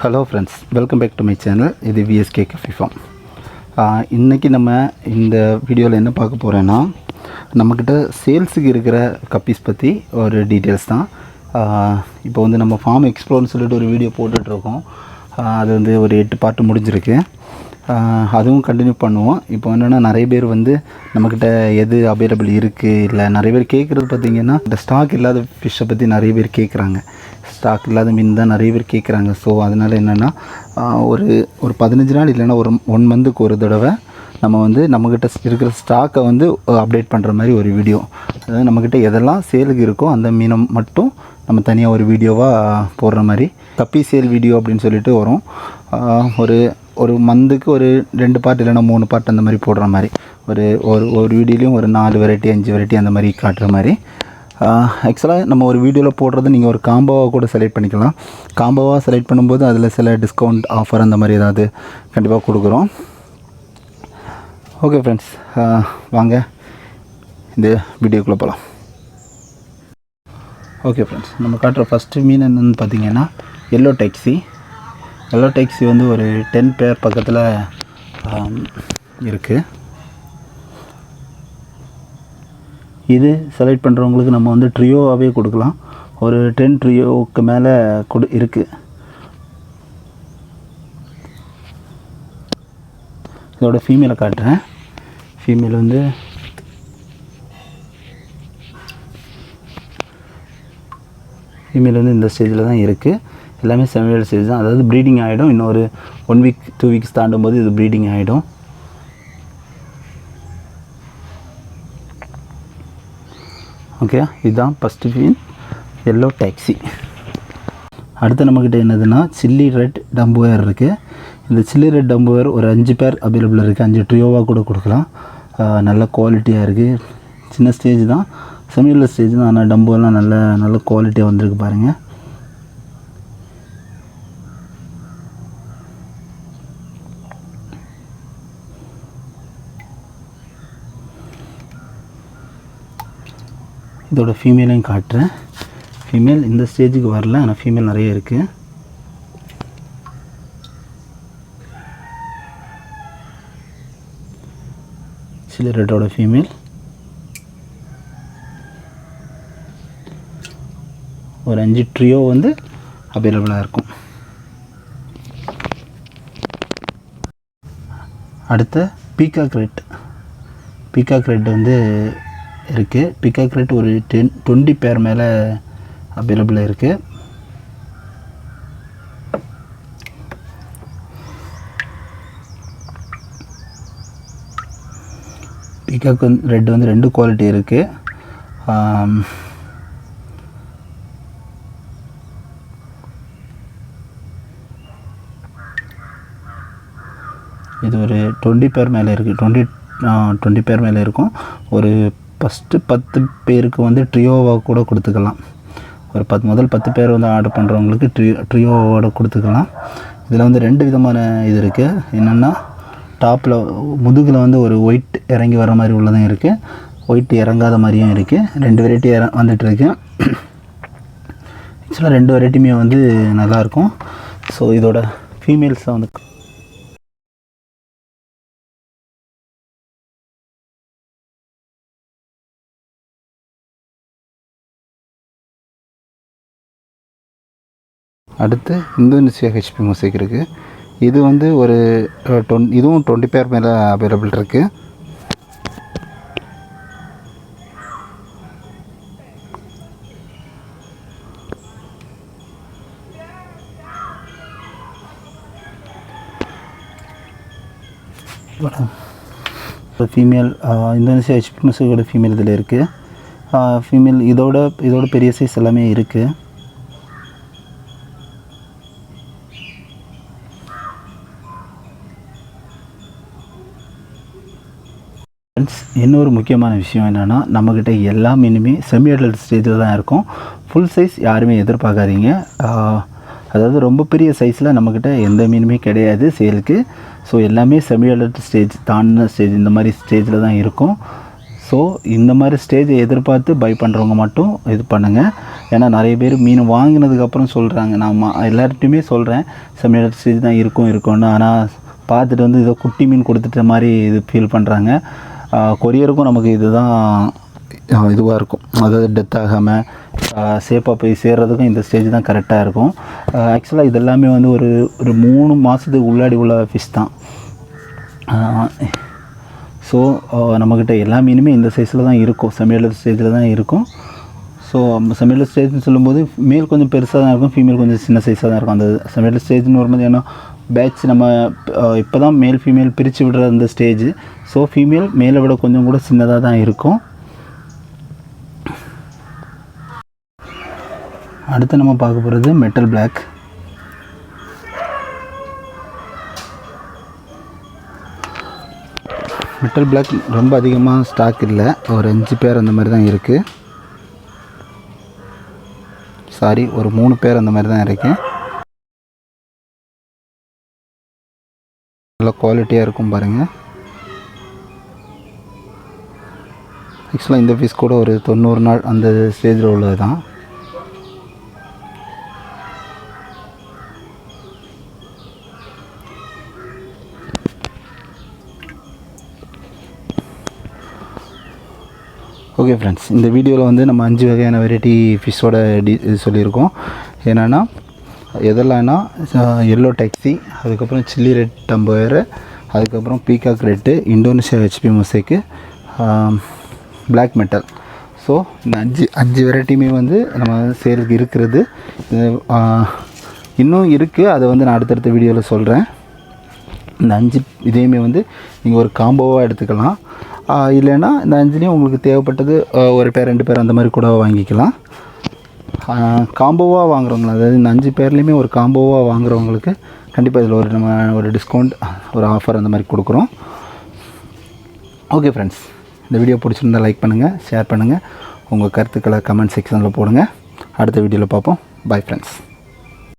Hello friends, welcome back to my channel. இது VSK coffee farm. இன்றைக்கி நம்ம இந்த வீடியோவில் என்ன பார்க்க போகிறேன்னா, நம்மக்கிட்ட சேல்ஸுக்கு இருக்கிற கப்பீஸ் பற்றி ஒரு டீட்டெயில்ஸ் தான். இப்போ வந்து நம்ம ஃபார்ம் எக்ஸ்ப்ளோர்னு சொல்லிட்டு ஒரு வீடியோ போட்டுட்ருக்கோம். அது வந்து ஒரு 8 பார்ட்டு முடிஞ்சிருக்கு. அதுவும் கண்டினியூ பண்ணுவோம். இப்போ என்னென்னா, நிறைய பேர் வந்து நம்மக்கிட்ட எது அவைலபிள் இருக்குது, இல்லை நிறைய பேர் கேட்குறது பார்த்திங்கன்னா, இந்த ஸ்டாக் இல்லாத ஃபிஷ்ஷை பற்றி நிறைய பேர் கேட்குறாங்க. ஸ்டாக் இல்லாத மீன் தான் நிறைய பேர் கேட்குறாங்க. ஸோ அதனால் என்னென்னா, ஒரு 15 நாள் இல்லைன்னா ஒரு 1 மந்த்துக்கு ஒரு தடவை நம்ம வந்து நம்மக்கிட்ட இருக்கிற ஸ்டாக்கை வந்து அப்டேட் பண்ணுற மாதிரி ஒரு வீடியோ. அதாவது நம்மக்கிட்ட எதெல்லாம் சேலுக்கு இருக்கோ அந்த மீனை மட்டும் நம்ம தனியாக ஒரு வீடியோவாக போடுற மாதிரி கப்பி சேல் வீடியோ அப்படின்னு சொல்லிட்டு வரும். ஒரு மந்த்துக்கு ஒரு 2 பார்ட் இல்லைன்னா 3 பார்ட் அந்த மாதிரி போடுற மாதிரி ஒரு வீடியோலையும் ஒரு 4 வெரைட்டி 5 வெரைட்டி அந்த மாதிரி காட்டுற மாதிரி. ஆக்சுவலாக நம்ம ஒரு வீடியோவில் போடுறது நீங்கள் ஒரு காம்போவாக கூட செலக்ட் பண்ணிக்கலாம். காம்போவாக செலக்ட் பண்ணும்போது அதில் சில டிஸ்கவுண்ட் ஆஃபர் அந்த மாதிரி ஏதாவது கண்டிப்பாக கொடுக்குறோம். ஓகே ஃப்ரெண்ட்ஸ், வாங்க இந்த வீடியோக்குள்ளே போகலாம். ஓகே ஃப்ரெண்ட்ஸ், நம்ம காட்டுற ஃபஸ்ட்டு மீன் என்னென்னு பார்த்தீங்கன்னா எல்லோ டேக்ஸி. எல்லோ டேக்ஸி வந்து ஒரு 10 பேர் பக்கத்தில் இருக்குது. இது செலக்ட் பண்ணுறவங்களுக்கு நம்ம வந்து ட்ரியோவாகவே கொடுக்கலாம். ஒரு 10 ட்ரியோவுக்கு மேலே இருக்குது. இதோட ஃபீமேலை காட்டுறேன். ஃபீமேல் வந்து இந்த ஸ்டேஜில் தான் இருக்குது. எல்லாமே செமியல் ஸ்டேஜ் தான். அதாவது ப்ரீடிங் ஆகிடும். இன்னொரு 1 வீக் 2 வீக்ஸ் தாண்டும் போது இது ப்ரீடிங் ஆகிடும். ஓகே, இதுதான் ஃபஸ்ட்டு மீன் எல்லோ டேக்ஸி. அடுத்து நம்மக்கிட்ட என்னதுன்னா சில்லி ரெட் டம்புவேர் இருக்குது. இந்த சில்லி ரெட் டம்புவேர் ஒரு 5 பேர் அவைலபிள் இருக்குது. 5 ட்ரியோவாக கூட கொடுக்கலாம். நல்ல குவாலிட்டியாக இருக்குது. சின்ன ஸ்டேஜ் தான், செமியல் ஸ்டேஜ் தான். ஆனால் டம்புவெல்லாம் நல்ல குவாலிட்டியாக வந்திருக்கு பாருங்கள். இதோட ஃபீமேலையும் காட்டுறேன். ஃபீமேல் இந்த ஸ்டேஜுக்கு வரல, ஆனால் ஃபீமேல் நிறைய இருக்குது. சில்லி ரெட்டோட ஃபீமேல். ஒரு 5 ட்ரியோ வந்து அவைலபிளாக இருக்கும். அடுத்த பீகாக் ரெட் வந்து இருக்குது. பீகாக் ரெட் ஒரு 20 பேர் மேலே அவைலபிள் இருக்குது. பீகாக் ரெட் வந்து 2 குவாலிட்டி இருக்குது. இது ஒரு 20 பேர் மேலே இருக்குது. 20 பேர் மேலே இருக்கும். ஒரு ஃபஸ்ட்டு 10 பேருக்கு வந்து ட்ரியோவாக கூட கொடுத்துக்கலாம். ஒரு முதல் 10 பேர் வந்து ஆர்டர் பண்ணுறவங்களுக்கு ட்ரியோவோட கொடுத்துக்கலாம். இதில் வந்து 2 விதமான இது இருக்குது. என்னென்னா, டாப்பில் முதுகில் வந்து ஒரு ஒயிட் இறங்கி வர மாதிரி உள்ளதும் இருக்குது, ஒயிட் இறங்காத மாதிரியும் இருக்குது. 2 வெரைட்டி வந்துட்டுருக்கு. ஆக்சுவலாக 2 வெரைட்டியுமே வந்து நல்லாயிருக்கும். ஸோ இதோட ஃபீமேல்ஸை வந்து அடுத்து இந்தோனேசியா ஹெச்பி மொசைக் இருக்குது. இது வந்து ஒரு இதுவும் 20 பேர் மேலே அவைலபிள் இருக்குது. ஃபீமேல் இந்தோனேசியா ஹெச்பி மொசைக்கோட ஃபீமேல் இதில் இருக்குது. ஃபீமேல் இதோட பெரிய சைஸ் எல்லாமே இருக்குது. இன்னொரு முக்கியமான விஷயம் என்னென்னா, நம்மக்கிட்ட எல்லா மீனுமே செமி அடல்ட் ஸ்டேஜில் தான் இருக்கும். ஃபுல் சைஸ் யாருமே எதிர்பார்க்காதீங்க. அதாவது ரொம்ப பெரிய சைஸில் நம்மக்கிட்ட எந்த மீனுமே கிடையாது சேலுக்கு. ஸோ எல்லாமே செமி அடல்ட் ஸ்டேஜ் தாண்டின ஸ்டேஜ், இந்த மாதிரி ஸ்டேஜில் தான் இருக்கும். ஸோ இந்த மாதிரி ஸ்டேஜை எதிர்பார்த்து பை பண்ணுறவங்க மட்டும் இது பண்ணுங்கள். ஏன்னா நிறைய பேர் மீன் வாங்கினதுக்கப்புறம் சொல்கிறாங்க, நான் எல்லார்ட்டையுமே சொல்கிறேன் செமிடர் ஸ்டேஜ் தான் இருக்கும்னு. ஆனால் பார்த்துட்டு வந்து ஏதோ குட்டி மீன் கொடுத்துட்ட மாதிரி இது ஃபீல் பண்ணுறாங்க. கொரியருக்கும் நமக்கு இதுதான் இதுவாக இருக்கும், அதாவது டெத் ஆகாமல் சேஃபாக போய் சேர்கிறதுக்கும் இந்த ஸ்டேஜ் தான் கரெக்டாக இருக்கும். ஆக்சுவலாக இது எல்லாமே வந்து ஒரு 3 மாதத்துக்கு உள்ளாடி உள்ள ஃபிஷ் தான். ஸோ நம்மக்கிட்ட எல்லா மீனுமே இந்த சைஸில் தான் இருக்கும், செமிடர் ஸ்டேஜில் தான் இருக்கும். ஸோ செமிடர் ஸ்டேஜ்னு சொல்லும்போது மேல் கொஞ்சம் பெருசாக தான் இருக்கும், ஃபீமேல் கொஞ்சம் சின்ன சைஸாக தான் இருக்கும். அந்த செமிடர் ஸ்டேஜ்னு வரும்போது ஏன்னா பேட்ச் நம்ம இப்போ தான் மேல் ஃபீமேல் பிரித்து விடுற அந்த ஸ்டேஜ். ஸோ ஃபீமேல் மேலை விட கொஞ்சம் கூட சின்னதாக தான் இருக்கும். அடுத்து நம்ம பார்க்க போகிறது மெட்டல் பிளாக். மெட்டல் பிளாக் ரொம்ப அதிகமாக ஸ்டாக் இல்லை, ஒரு 5 பேர் அந்த மாதிரி தான் இருக்குது. சாரி, ஒரு 3 பேர் அந்த மாதிரி தான் இருக்குது. நல்ல குவாலிட்டியாக இருக்கும் பாருங்கள். ஆக்சுவலாக இந்த பீஸ் கூட ஒரு 90 நாள் அந்த ஸ்டேஜில் உள்ளது தான். ஓகே ஃப்ரெண்ட்ஸ், இந்த வீடியோவில் வந்து நம்ம 5 வகையான வெரைட்டி ஃபிஷ்ஷோட இது சொல்லியிருக்கோம். என்னென்னா எதெல்லாம்னா எல்லோ டாக்ஸி, அதுக்கப்புறம் சில்லி ரெட் டம்போயர், அதுக்கப்புறம் peacock red, Indonesia HB mosaic, black metal. So இந்த 5 வெரைட்டியுமே வந்து நம்ம சேலுக்கு இருக்கிறது. இன்னும் இருக்குது, அதை வந்து நான் அடுத்தடுத்த வீடியோவில் சொல்கிறேன். இந்த 5 இதையுமே வந்து நீங்கள் ஒரு காம்போவாக எடுத்துக்கலாம். இல்லைன்னா இந்த 5லேயும் உங்களுக்கு தேவைப்பட்டது ஒரு பேர் 2 பேர் அந்த மாதிரி கூட வாங்கிக்கலாம். காம்போவாக வாங்குறவங்களா, அதாவது இந்த 5 பேர்லேயுமே ஒரு காம்போவாக வாங்குறவங்களுக்கு கண்டிப்பாக இதில் நம்ம ஒரு டிஸ்கவுண்ட், ஒரு ஆஃபர் அந்த மாதிரி கொடுக்குறோம். ஓகே ஃப்ரெண்ட்ஸ், இந்த வீடியோ பிடிச்சிருந்தால் லைக் பண்ணுங்கள், ஷேர் பண்ணுங்கள், உங்கள் கருத்துக்களை கமெண்ட் செக்ஷனில் போடுங்க. அடுத்த வீடியோவில் பார்ப்போம். Bye friends.